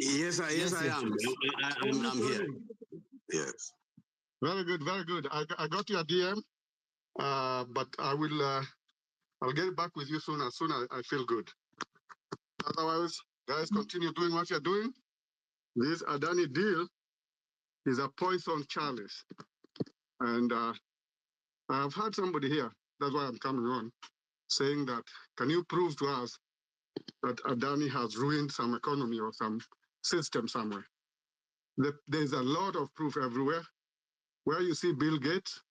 Yes, I am. I'm here. Yes. Very good, very good. I got your DM, but I'll get back with you soon as I feel good. Otherwise, guys, continue doing what you're doing. This Adani deal is a poison chalice. And I've heard somebody here, that's why I'm coming on, saying that, can you prove to us that Adani has ruined some economy or some system somewhere? There's a lot of proof everywhere. Where you see Bill Gates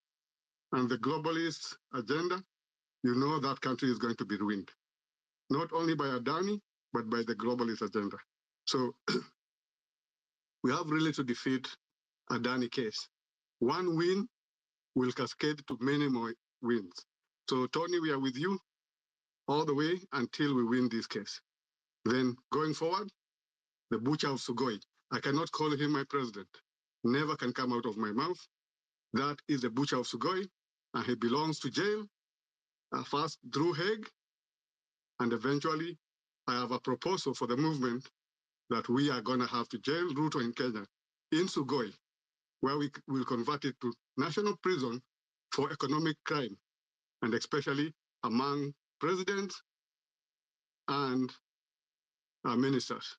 and the globalist agenda, you know that country is going to be ruined. Not only by Adani, but by the globalist agenda. So we have really to defeat Adani case. One win will cascade to many more wins. So Tony, we are with you all the way until we win this case. Then going forward, the butcher of Sugoi, I cannot call him my president. Never can come out of my mouth. That is the butcher of Sugoi, and he belongs to jail, first through Hague, and eventually I have a proposal for the movement that we are going to have to jail Ruto in Kenya, in Sugoi, where we will convert it to national prison for economic crime, and especially among presidents and ministers.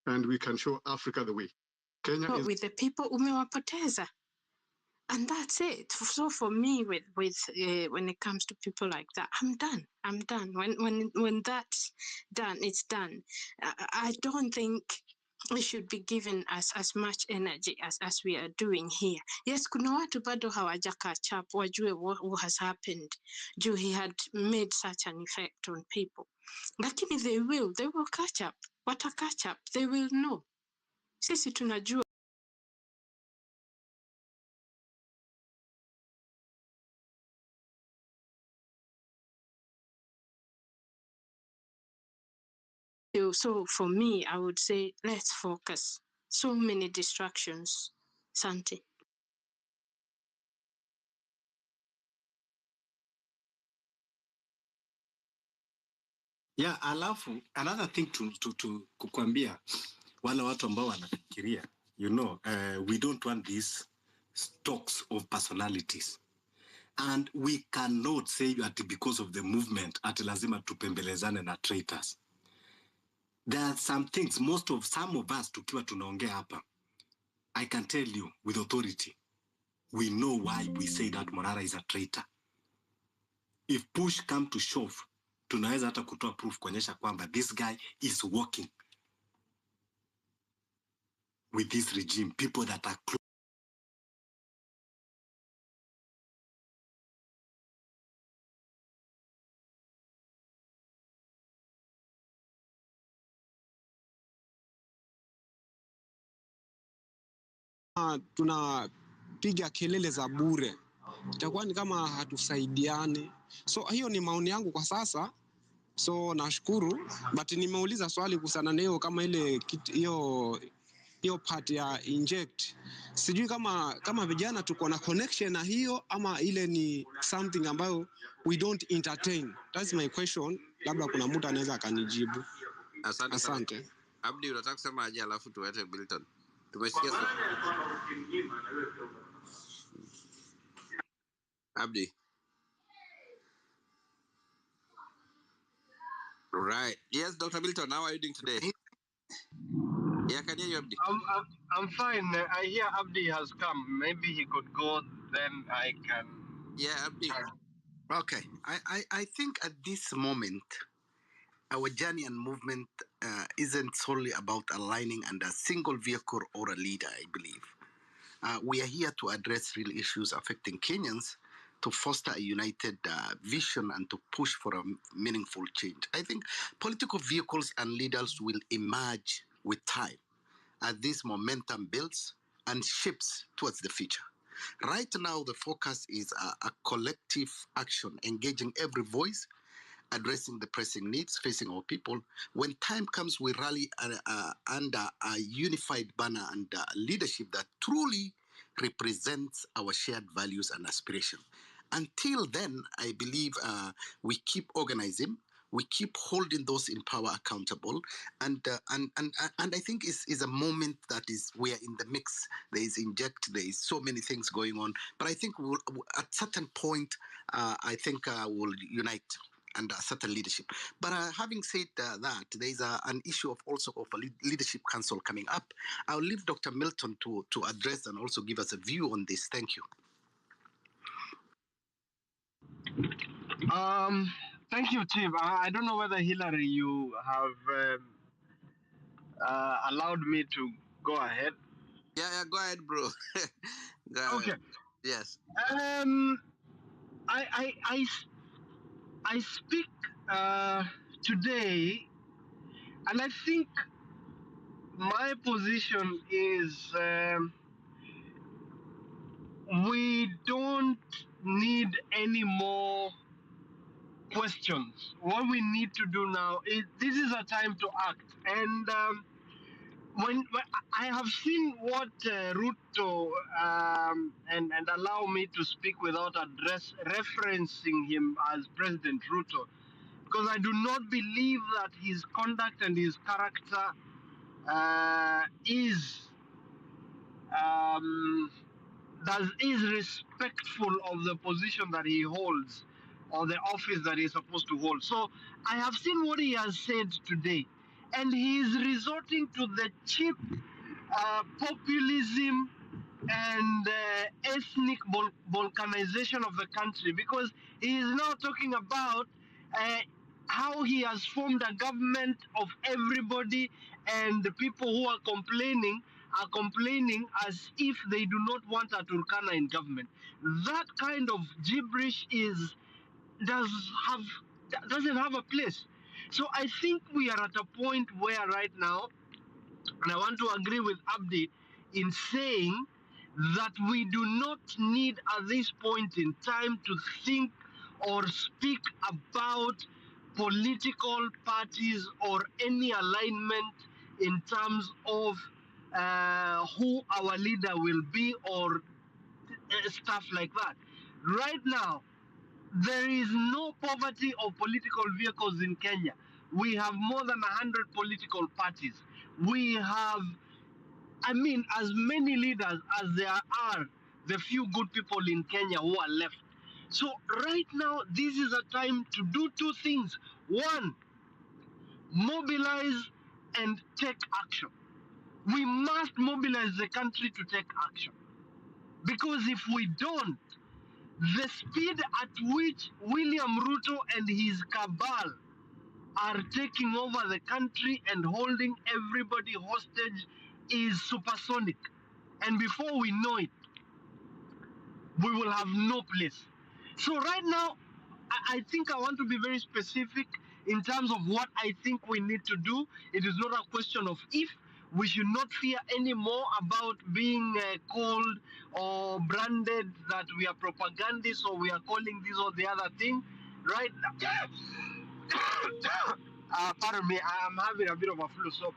And we can show Africa the way. Kenya But is... with the people umewapoteza. And that's it. So for me, with when it comes to people like that, I'm done. I'm done. When that's done, it's done. I don't think we should be given as much energy as we are doing here. Yes, kuna watu bado hawaja catch up, wajue what has happened. Juu he had made such an effect on people. Lakini they will catch up. Wata catch up, they will know. Sisi tunajua. So for me, I would say, let's focus. So many distractions. Sante. Yeah, alafu, another thing to kukwambia, wale watu ambao wanafikiria, we don't want these stocks of personalities. And we cannot say that because of the movement, at lazima tupembelezane na traitors. There are some things, some of us tukiwa tunaongea hapa, I can tell you with authority, we know why we say that Morara is a traitor. If push come to shove, tunaweza hata kutoa proof kuonyesha kwamba this guy is working with this regime, people that are close. Tunapiga kelele za bure, itakuwa ni kama hatusaidiane. So hiyo ni maoni yangu kwa sasa. So nashukuru, but nimeuliza swali kuhusiana na hiyo kama ile hiyo part ya inject. Sijui kama vijana tuko na connection na hiyo ama ile ni something ambayo we don't entertain. That's my question. Labda kuna mtu anaweza akanijibu. Asante. Abdi, unataka kusema aje alafu tuwete Bilton? Tumesikia Abdi. Right. Yes, Dr. Bilton, how are you doing today? Yeah, can you hear you, Abdi? I'm fine. I hear Abdi has come. Maybe he could go, then I can... Yeah, Abdi. Okay. I think at this moment, our journey and movement isn't solely about aligning under a single vehicle or a leader, I believe. We are here to address real issues affecting Kenyans, to foster a united vision and to push for a meaningful change. I think political vehicles and leaders will emerge with time as this momentum builds and shifts towards the future. Right now, the focus is a collective action, engaging every voice, addressing the pressing needs facing our people. When time comes, we rally under a unified banner and leadership that truly represents our shared values and aspirations. Until then, I believe we keep organizing, we keep holding those in power accountable, and I think is a moment that is we are in the mix. There is so many things going on, but I think we'll, at certain point, I think we'll unite and certain leadership. But having said that, there is an issue of also of a leadership council coming up. I'll leave Dr. Milton to address and also give us a view on this. Thank you. Thank you, Chief. I don't know whether Hillary, you have allowed me to go ahead. Yeah, go ahead, bro. Go ahead. Okay. Yes. I speak today, and I think my position is we don't need any more questions. What we need to do now is this is a time to act. And when I have seen what Ruto and allow me to speak without referencing him as President Ruto, because I do not believe that his conduct and his character is respectful of the position that he holds or the office that he's supposed to hold. So I have seen what he has said today, and he is resorting to the cheap populism and ethnic balkanization of the country, because he is now talking about how he has formed a government of everybody, and the people who are complaining as if they do not want a Turkana in government. That kind of gibberish doesn't have a place. So I think we are at a point where right now, and I want to agree with Abdi in saying that we do not need at this point in time to think or speak about political parties or any alignment in terms of who our leader will be or stuff like that. Right now, there is no poverty of political vehicles in Kenya. We have more than 100 political parties. We have, as many leaders as there are the few good people in Kenya who are left. So right now, this is a time to do two things. One, mobilize and take action. We must mobilize the country to take action. Because if we don't, the speed at which William Ruto and his cabal are taking over the country and holding everybody hostage is supersonic. And before we know it, we will have no place. So right now, I think I want to be very specific in terms of what I think we need to do. It is not a question of if. We should not fear anymore about being called or branded that we are propagandists or we are calling this or the other thing. Right now, pardon me, I'm having a bit of a flu. So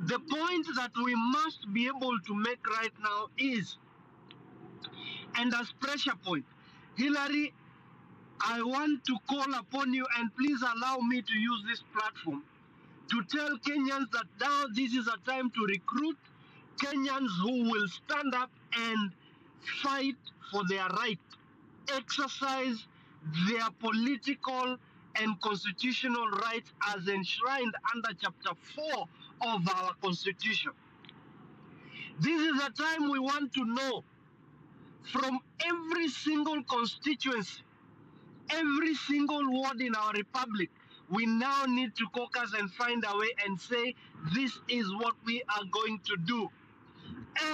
the point that we must be able to make right now is, and as pressure point, Hillary, I want to call upon you, and please allow me to use this platform to tell Kenyans that now this is a time to recruit Kenyans who will stand up and fight for their right, exercise their political and constitutional rights as enshrined under Chapter 4 of our Constitution. This is a time we want to know from every single constituency, every single ward in our republic. We now need to caucus and find a way and say, this is what we are going to do.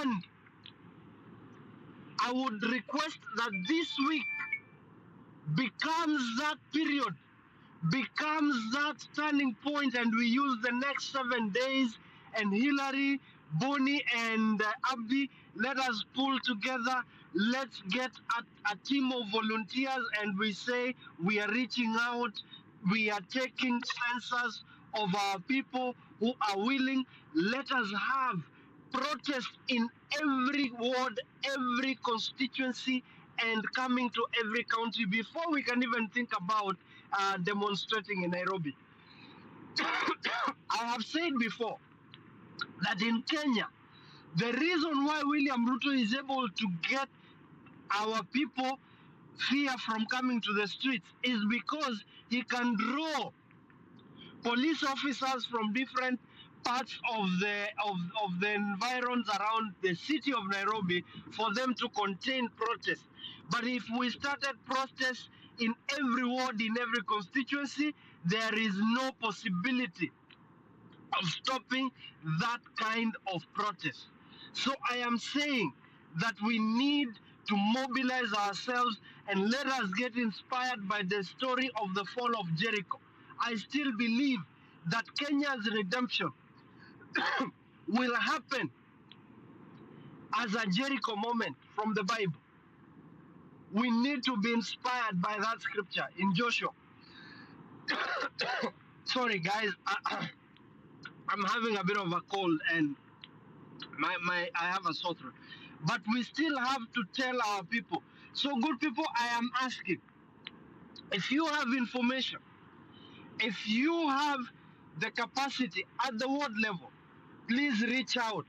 And I would request that this week becomes that period, becomes that turning point, and we use the next 7 days, and Hillary, Boni, and Abdi, let us pull together. Let's get a team of volunteers, and we say we are reaching out. We are taking census of our people who are willing. Let us have protest in every ward, every constituency, and coming to every county before we can even think about demonstrating in Nairobi. I have said before that in Kenya, the reason why William Ruto is able to get our people fear from coming to the streets is because he can draw police officers from different parts of the environs around the city of Nairobi for them to contain protests. But if we started protests in every ward, in every constituency, there is no possibility of stopping that kind of protest. So I am saying that we need to mobilize ourselves and let us get inspired by the story of the fall of Jericho. I still believe that Kenya's redemption will happen as a Jericho moment from the Bible. We need to be inspired by that scripture in Joshua. Sorry guys, I'm having a bit of a cold and I have a sore throat. But we still have to tell our people. So good people, I am asking, if you have information, if you have the capacity at the ward level, please reach out.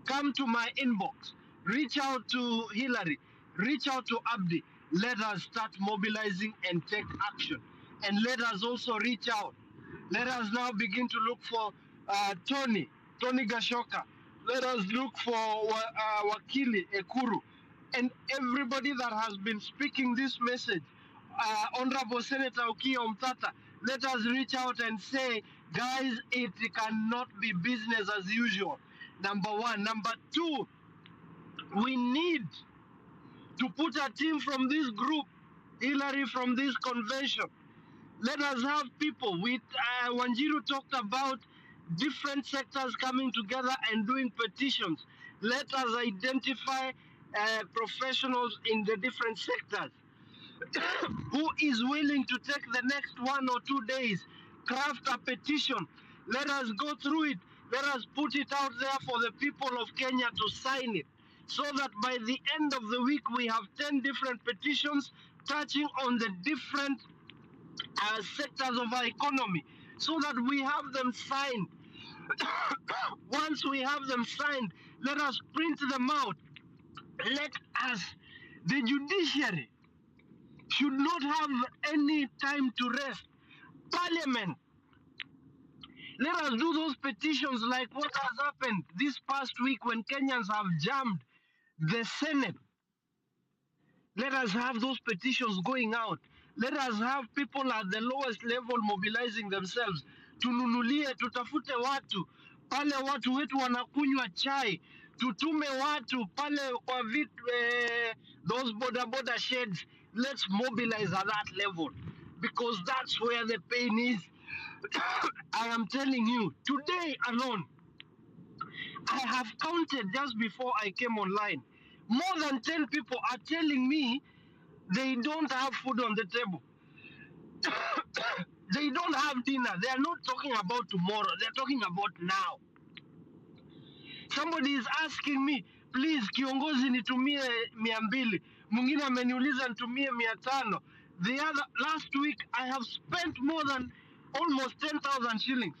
Come to my inbox. Reach out to Hillary. Reach out to Abdi. Let us start mobilizing and take action. And let us also reach out. Let us now begin to look for Tony Gashoka. Let us look for Wakili Ekuru. And everybody that has been speaking this message, Honorable Senator Okiya Omtata, let us reach out and say, guys, it cannot be business as usual. Number one. Number two, we need to put a team from this group, Hillary from this convention. Let us have people. Wanjiru talked about different sectors coming together and doing petitions. Let us identify professionals in the different sectors who is willing to take the next 1 or 2 days, craft a petition. Let us go through it. Let us put it out there for the people of Kenya to sign it, so that by the end of the week we have 10 different petitions touching on the different sectors of our economy, so that we have them signed. Once we have them signed, let us print them out. Let us, the judiciary should not have any time to rest. Parliament, let us do those petitions like what has happened this past week when Kenyans have jammed the Senate. Let us have those petitions going out. Let us have people at the lowest level mobilizing themselves. Tununulie, tutafute watu. Pale watu wetu wanakunywa chai. Tutume watu pale kwa those border sheds. Let's mobilize at that level, because that's where the pain is. I am telling you, today alone, I have counted just before I came online. More than 10 people are telling me they don't have food on the table. They don't have dinner. They are not talking about tomorrow. They're talking about now. Somebody is asking me, please, kiongozi nitumie 200. Mwingine ameniuliza nitumie 500. Last week, I have spent more than almost 10,000 shillings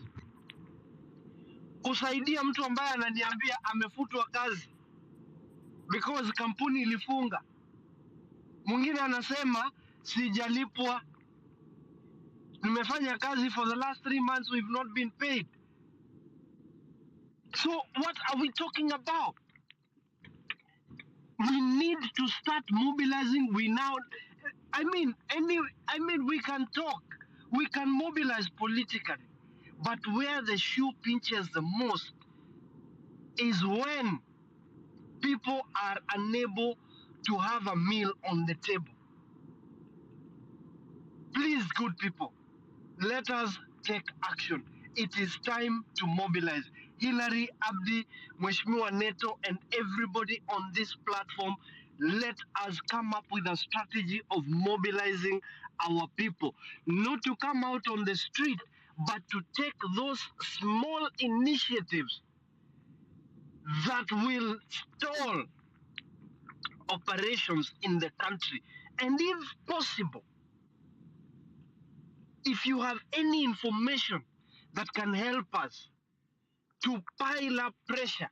kusaidia mtu ambaye ananiambia amefutwa kazi because kampuni ilifunga. Mwingine anasema sijalipwa, nimefanya kazi for the last 3 months, we've not been paid. So what are we talking about? We need to start mobilizing. We can talk, we can mobilize politically, but where the shoe pinches the most is when people are unable to have a meal on the table. Please, good people, let us take action. It is time to mobilize. Hillary, Abdi, Mheshimiwa Neto, and everybody on this platform, let us come up with a strategy of mobilizing our people. Not to come out on the street, but to take those small initiatives that will stall operations in the country. And if possible, if you have any information that can help us to pile up pressure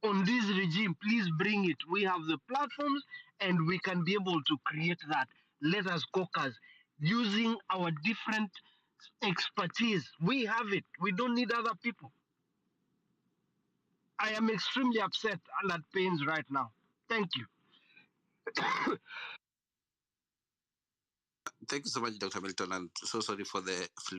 on this regime, please bring it. We have the platforms and we can be able to create that. Let us caucus using our different expertise. We have it. We don't need other people. I am extremely upset and at pains right now. Thank you. Thank you so much, Dr. Milton, and so sorry for the